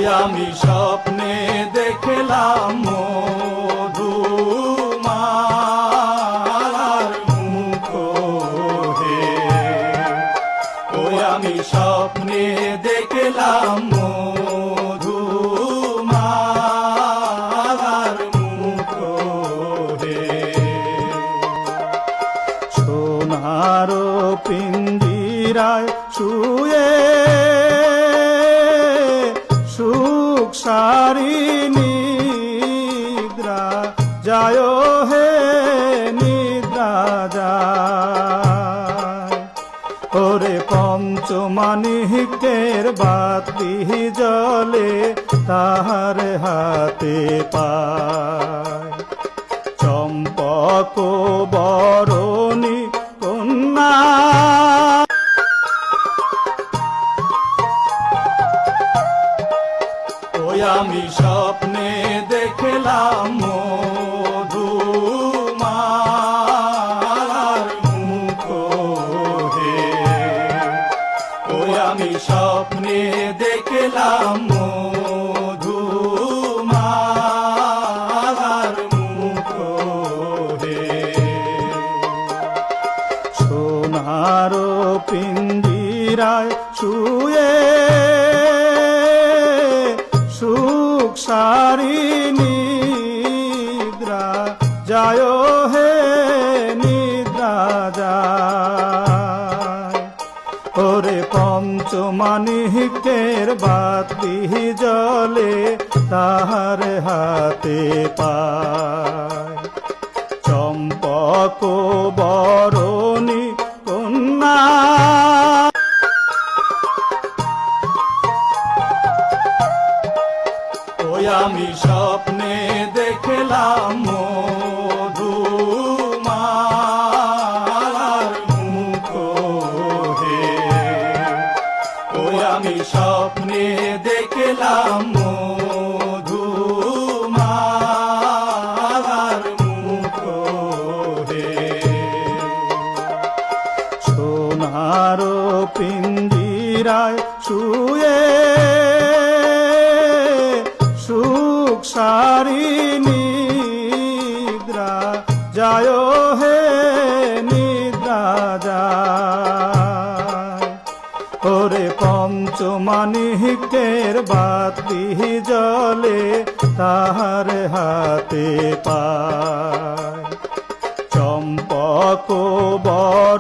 আমি স্বপ্নে দেখলাম মধুমালার মুখ হে, ওই আমি স্বপ্নে দেখলাম মধুমালার মুখ হে। সোনার পিঞ্জিরায় শুয়ে সুখ সারি নিদ্রা যায় হে নিদ্রা যায়। ওরে পঞ্চমাণিক্যের বাতি জলে তাহার হাতে পায়, চম্পক বরণী কন্যা। ওই আমি স্বপ্নে দেখলাম মধুমালার মুখ হে, ওই আমি স্বপ্নে দেখলাম মধুমালার মুখ হে। সোনার পিঞ্জিরায় শুয়ে সুখ সারি নিদ্রা যায় হে নিদ্রা যায়। ওরে পঞ্চমাণিক্যের বাতি জলে তাহার হাতে পায়, চম্পক বরণী কন্যা। ওই আমি স্বপ্নে দেখলাম মধুমালার মুখ হে, ওই আমি স্বপ্নে দেখলাম মধুমালার মুখ হে। সোনার পিঞ্জিরায় শুয়ে সুখ সারি নিদ্রা যায় হে নিদ্রা যায়। ওরে পঞ্চমাণিক্যের বাতি জলে তাহার হাতে পায়, চম্পক বর